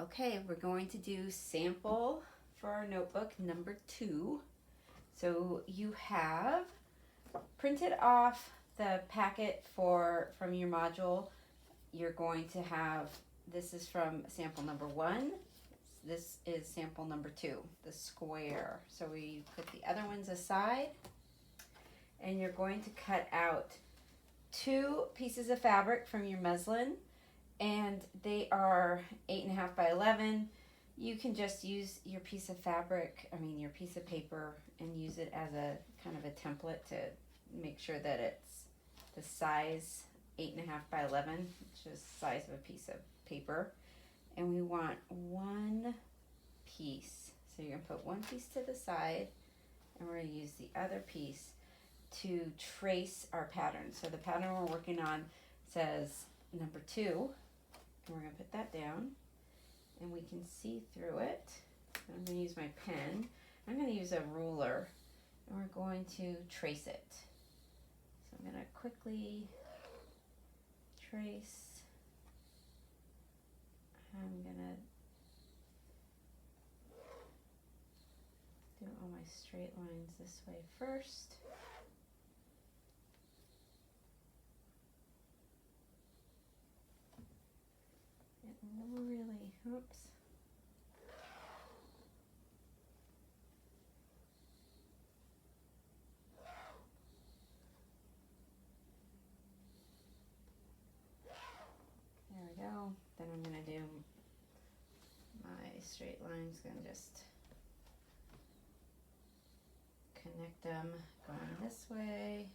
Okay, we're going to do sample for our notebook number 2. So you have printed off the packet from your module. You're going to have, this is from sample number 1. This is sample number 2, the square. So we put the other ones aside, and you're going to cut out 2 pieces of fabric from your muslin, and they are 8.5 by 11. You can just use your piece of fabric, your piece of paper, and use it as a kind of a template to make sure that it's the size 8.5 by 11, which is the size of a piece of paper. And we want 1 piece. So you're going to put 1 piece to the side, and we're going to use the other piece to trace our pattern. So the pattern we're working on says number 2, and we're going to put that down, and we can see through it. I'm going to use my pen. I'm going to use a ruler, and we're going to trace it. So I'm going to quickly trace. I'm going to do all my straight lines this way first. It really, oops. There we go. Then I'm going to do my straight lines, going to just connect them going this way,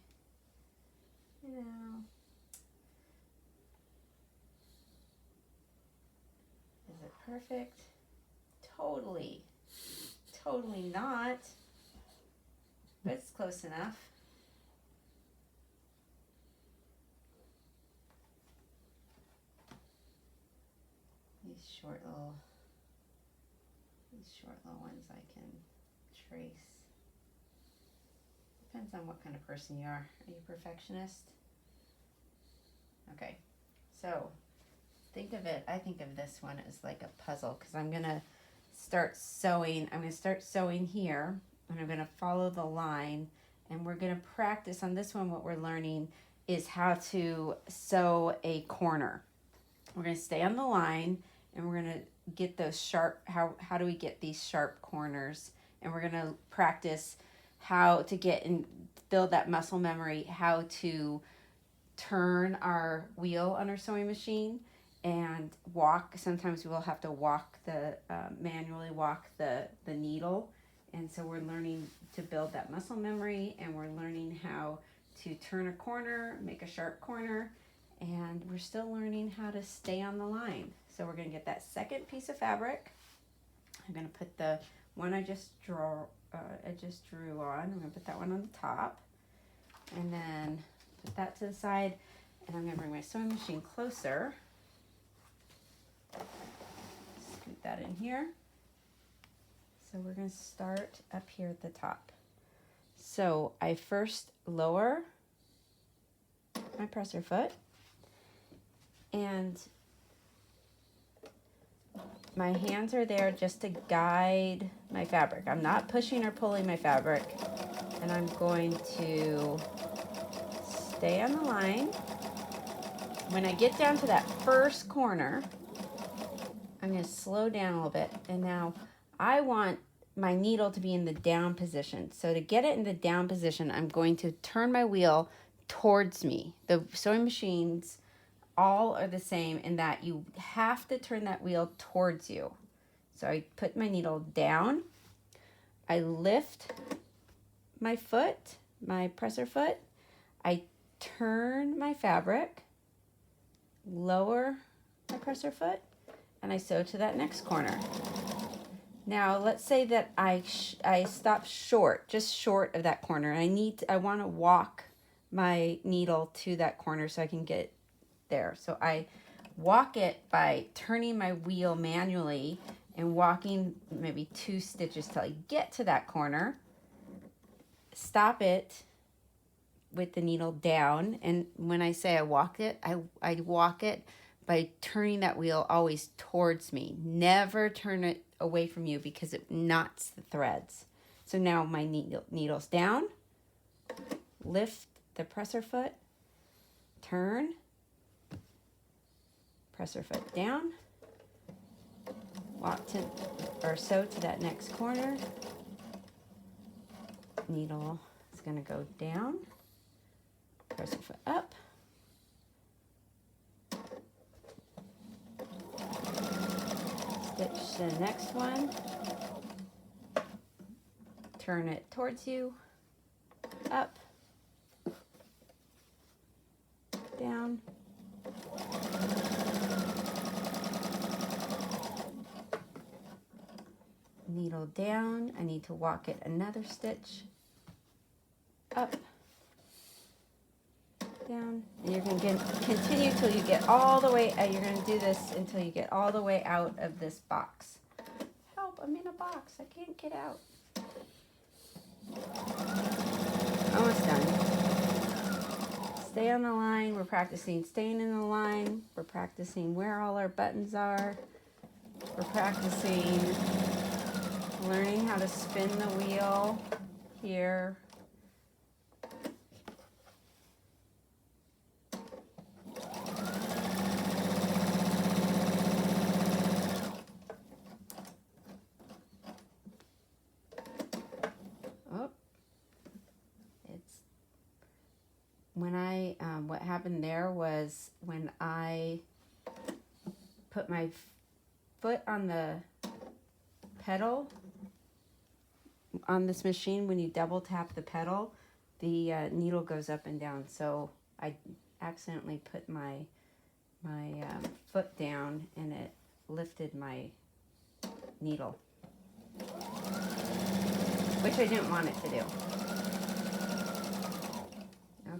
Is it perfect? Totally not, but it's close enough. These short little ones I can trace. Depends on what kind of person you are. Are you a perfectionist? Okay, so I think of this one as like a puzzle, because I'm going to start sewing. I'm going to start sewing here, and I'm going to follow the line, and we're going to practice on this one. What we're learning is how to sew a corner. We're going to stay on the line, and we're going to get those sharp, how do we get these sharp corners? And we're going to practice how to get and build that muscle memory, how to turn our wheel on our sewing machine and walk. Sometimes we will have to walk manually walk the needle. And so we're learning to build that muscle memory, and we're learning how to turn a corner, make a sharp corner, and we're still learning how to stay on the line. So we're going to get that second piece of fabric. I'm going to put the one I just drew on. I'm going to put that one on the top, and then put that to the side, and I'm going to bring my sewing machine closer. Scoot that in here. So we're going to start up here at the top. So I first lower my presser foot, and my hands are there just to guide my fabric. I'm not pushing or pulling my fabric, and I'm going to stay on the line. When I get down to that first corner, I'm going to slow down a little bit, and now I want my needle to be in the down position. So to get it in the down position, I'm going to turn my wheel towards me. The sewing machines all are the same in that you have to turn that wheel towards you. So I put my needle down, I lift my foot, my presser foot, I turn my fabric, lower my presser foot, and I sew to that next corner. Now let's say that I stop short, just short of that corner. I want to walk my needle to that corner so I can get there. So I walk it by turning my wheel manually and walking maybe 2 stitches till I get to that corner. Stop it with the needle down, and when I say I walk it, I walk it by turning that wheel always towards me. Never turn it away from you because it knots the threads. So now my needle's down, lift the presser foot, turn, presser foot down, walk to or sew to that next corner. Needle is going to go down, presser foot up, stitch to the next one, turn it towards you, up, down, needle down. I need to walk it another stitch, up, down. And you're going to continue till you get all the way, you're going to do this until you get all the way out of this box. Help, I'm in a box, I can't get out. Almost done. Stay on the line. We're practicing staying in the line. We're practicing where all our buttons are. We're practicing learning how to spin the wheel here. What happened there was when I put my foot on the pedal on this machine, when you double tap the pedal, the needle goes up and down. So I accidentally put my foot down and it lifted my needle, which I didn't want it to do.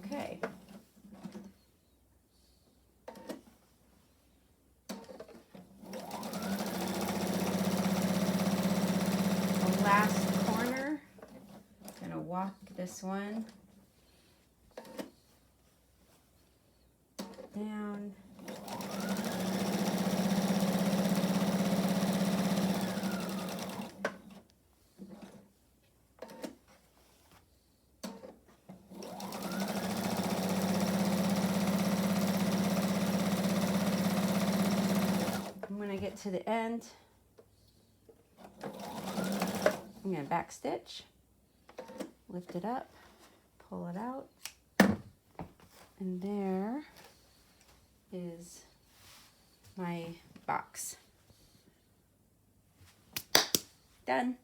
Okay. The last corner, I'm gonna walk this one down. When I get to the end, I'm going to back stitch, lift it up, pull it out, and there is my box. Done.